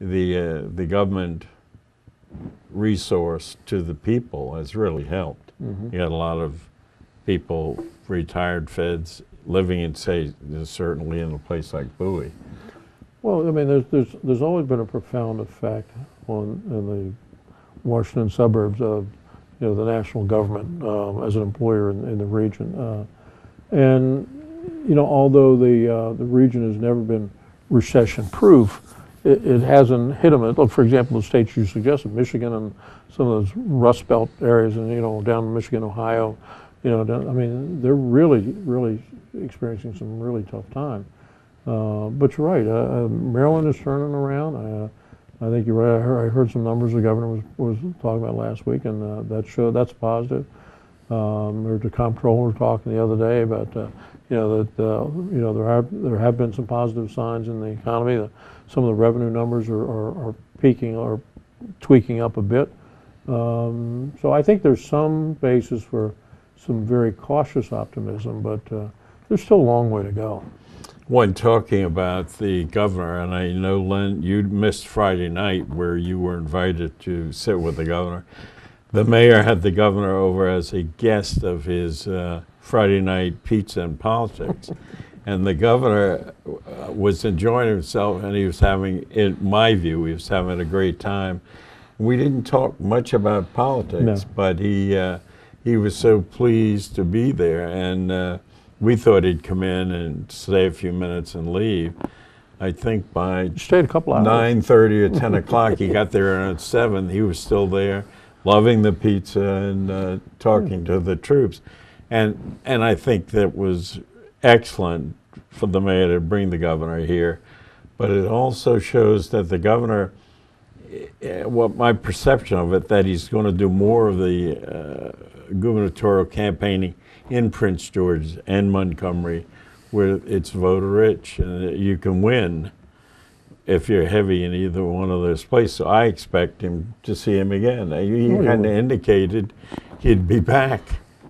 the government resource to the people has really helped. Mm-hmm. You got a lot of people, retired feds, living in, say, certainly in a place like Bowie. Well, I mean, there's always been a profound effect on in the Washington suburbs of, you know, the national government as an employer in the region, and you know, although the region has never been recession-proof, it hasn't hit them. Look, for example, the states you suggested, Michigan and some of those Rust Belt areas, and you know, down in Michigan, Ohio, you know, I mean, they're really experiencing some really tough time. But you're right, Maryland is turning around. I think you're right. I heard some numbers the governor was talking about last week, and that's positive. There's a comptroller talking the other day about you know, that you know, there have been some positive signs in the economy. Some of the revenue numbers are peaking or tweaking up a bit. So I think there's some basis for some very cautious optimism, but there's still a long way to go. When talking about the governor, and I know, Len, you missed Friday night where you were invited to sit with the governor. The mayor had the governor over as a guest of his Friday night pizza and politics. And the governor was enjoying himself, and he was having, in my view, he was having a great time. We didn't talk much about politics, No. but he was so pleased to be there, and we thought he'd come in and stay a few minutes and leave. I think by Stayed a couple hours. 9:30 or 10 o'clock, he got there at 7. He was still there, loving the pizza and talking to the troops. And I think that was excellent for the mayor to bring the governor here. But it also shows that the governor, what my perception of it, that he's going to do more of the gubernatorial campaigning in Prince George and Montgomery, where it's voter rich and you can win if you're heavy in either one of those places. So I expect him to see him again. He kind of indicated he'd be back,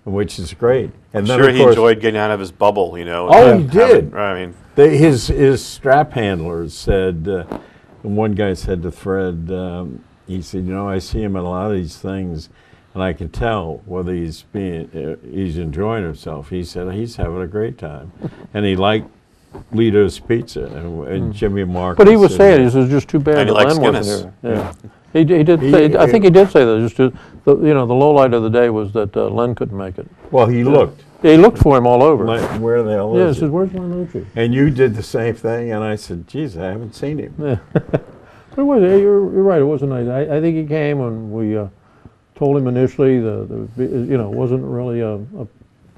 which is great. And I'm then, sure of he course, enjoyed getting out of his bubble, you know. Oh, he did. I mean, his strap handlers said, and one guy said to Fred, he said, you know, I see him in a lot of these things, and I can tell whether he's enjoying himself. He said he's having a great time, and he liked Lito's Pizza and Jimmy Marcus. But he was saying, he says, just too bad And he that likes Len wasn't Guinness. here. Yeah. He did say, I think he did say that. Just you know, the low light of the day was that Len couldn't make it. Well, he looked. Yeah, he looked for him all over. Like, where the hell Yeah, he is says, he? where's Len Lucci? And you did the same thing, and I said, geez, I haven't seen him. Yeah. But it was, you're right, it wasn't nice. I think he came and we told him initially, you know, it wasn't really a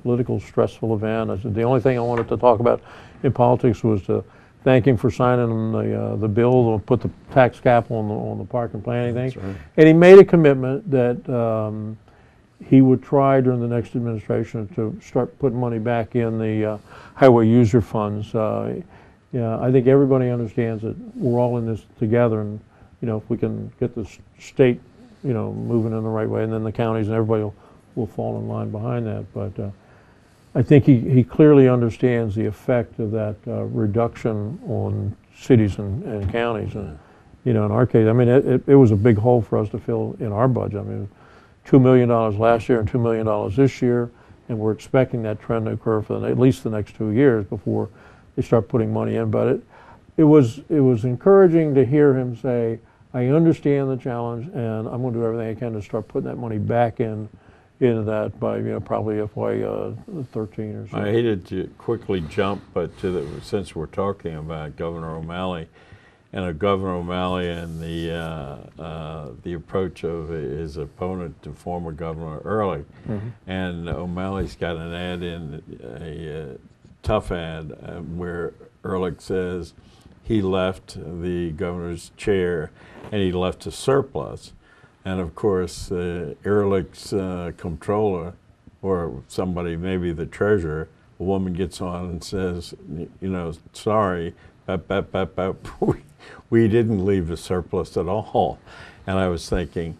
political stressful event. I said the only thing I wanted to talk about in politics was to thank him for signing the bill to put the tax cap on the park and planning thing. That's right. And he made a commitment that he would try during the next administration to start putting money back in the highway user funds. Yeah, I think everybody understands that we're all in this together, and you know, if we can get the state, you know, moving in the right way, and then the counties and everybody will fall in line behind that. But I think he clearly understands the effect of that reduction on cities and counties. And you know, in our case, I mean, it was a big hole for us to fill in our budget. I mean, $2 million last year and $2 million this year, and we're expecting that trend to occur for at least the next 2 years before they start putting money in. But it was encouraging to hear him say, I understand the challenge, and I'm going to do everything I can to start putting that money back into that by, you know, probably FY 13 or so. I hated to quickly jump, but since we're talking about Governor O'Malley, and Governor O'Malley and the approach of his opponent, the former Governor Ehrlich, and O'Malley's got an ad in, a tough ad, where Ehrlich says he left the governor's chair and he left a surplus. And of course, Ehrlich's comptroller, or somebody, maybe the treasurer, a woman gets on and says, you know, sorry, we didn't leave a surplus at all. And I was thinking,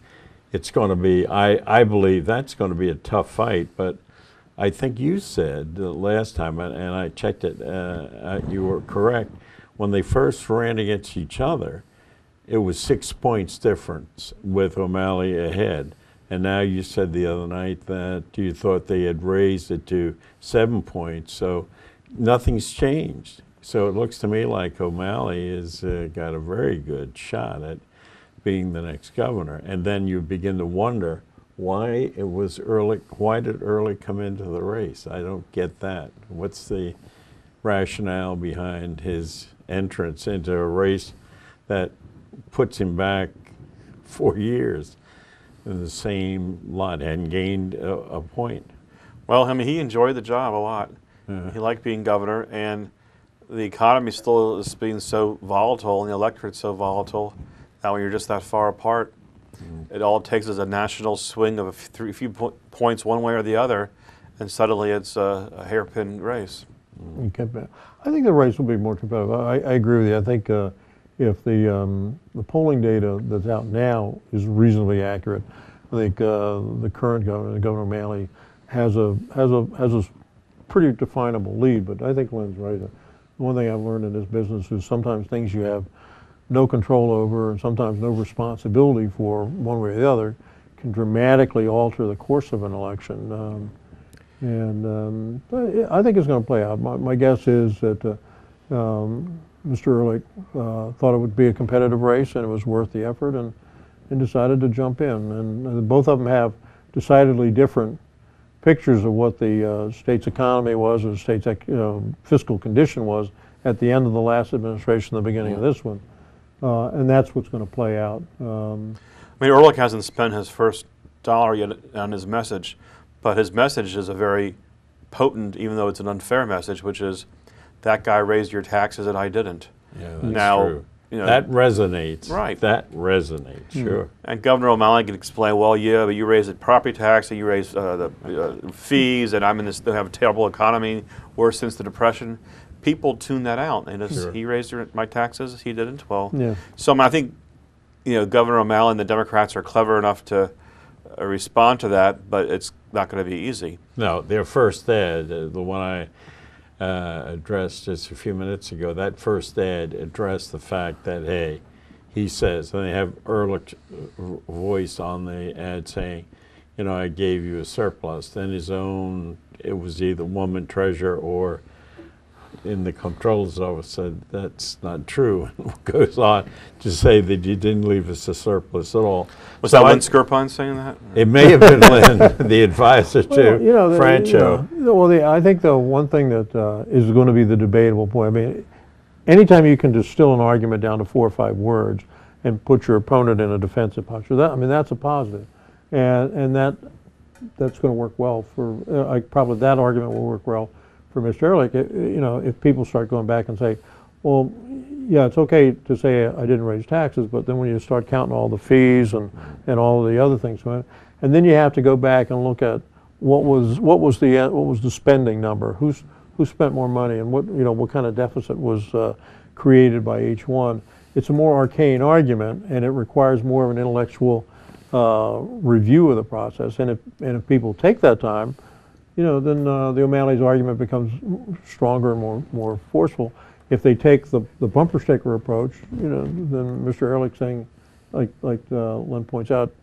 it's going to be, I believe that's going to be a tough fight, but I think you said last time, and I checked it, you were correct, when they first ran against each other, it was 6 points difference with O'Malley ahead. And now you said the other night that you thought they had raised it to 7 points. So nothing's changed. So it looks to me like O'Malley has got a very good shot at being the next governor. And then you begin to wonder why it was Ehrlich, why did Ehrlich come into the race? I don't get that. What's the rationale behind his entrance into a race that puts him back 4 years in the same lot and gained a point? Well, I mean, he enjoyed the job a lot. He liked being governor, and the economy still is being so volatile, and the electorate's so volatile that when you're just that far apart, it all takes is a national swing of a few points one way or the other, and suddenly it's a hairpin race. I think the race will be more competitive. I agree with you. I think if the polling data that's out now is reasonably accurate, I think the current governor, Governor O'Malley, has a pretty definable lead. But I think Lynn's right. The one thing I've learned in this business is sometimes things you have no control over and sometimes no responsibility for one way or the other can dramatically alter the course of an election. I think it's going to play out. My guess is that Mr. Ehrlich thought it would be a competitive race and it was worth the effort and decided to jump in. And both of them have decidedly different pictures of what the state's economy was or the state's fiscal condition was at the end of the last administration, the beginning of this one. And that's what's going to play out. I mean, Ehrlich hasn't spent his first dollar yet on his message, but his message is a very potent, even though it's an unfair message, which is that guy raised your taxes and I didn't. Yeah, that's now, true. You know, That resonates. Right. That resonates, sure. And Governor O'Malley can explain, well, yeah, but you raised the property tax, and you raised the fees, and I'm in this, they have a terrible economy, worse since the Depression. People tune that out. And Sure. he raised my taxes, he didn't. Well, Yeah. so I think, Governor O'Malley and the Democrats are clever enough to respond to that, but it's not going to be easy. No, their first ad, the one I addressed just a few minutes ago, that first ad addressed the fact that, hey, he says, and they have Ehrlich's voice on the ad saying, I gave you a surplus. Then his own, it was either woman treasurer or in the comptroller's office said that's not true, and goes on to say that you didn't leave us a surplus at all. Was that Lynn Skirpon saying that? It may have been Lynn, the advisor to Francho. I think the one thing that is going to be the debatable point, I mean, anytime you can distill an argument down to 4 or 5 words and put your opponent in a defensive posture, that's a positive. And that's going to work well for, probably that argument will work well for Mr. Ehrlich. If people start going back and say, well, yeah, it's okay to say I didn't raise taxes, but then when you start counting all the fees and all of the other things, and then you have to go back and look at what was the spending number, who spent more money, and what kind of deficit was created by each one. It's a more arcane argument, and it requires more of an intellectual review of the process. And if people take that time, then the O'Malley's argument becomes stronger and more forceful. If they take the bumper sticker approach, then Mr. Ehrlich saying, like Lynn points out,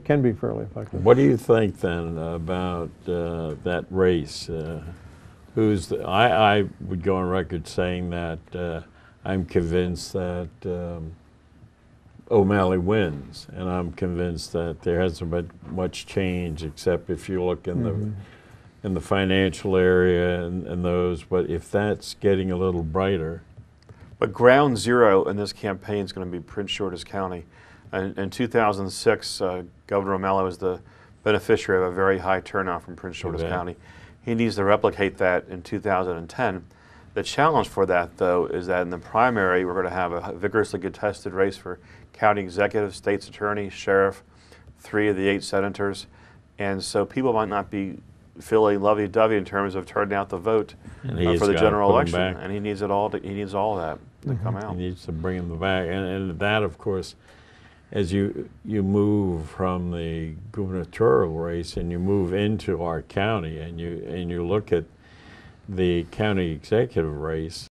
can be fairly effective. What do you think then about that race? I would go on record saying that I'm convinced that O'Malley wins, and I'm convinced that there hasn't been much change, except if you look in the financial area and those. But if that's getting a little brighter. But ground zero in this campaign is going to be Prince George's County. In 2006, Governor O'Malley was the beneficiary of a very high turnout from Prince George's County. He needs to replicate that in 2010. The challenge for that, though, is that in the primary, we're going to have a vigorously contested race for county executive, state's attorney, sheriff, 3 of the 8 senators. And so people might not be feeling lovey-dovey in terms of turning out the vote for the general election. And he needs it all. He needs all of that to come out. He needs to bring them back. And that, of course, as you move from the gubernatorial race and you move into our county and you look at the county executive race,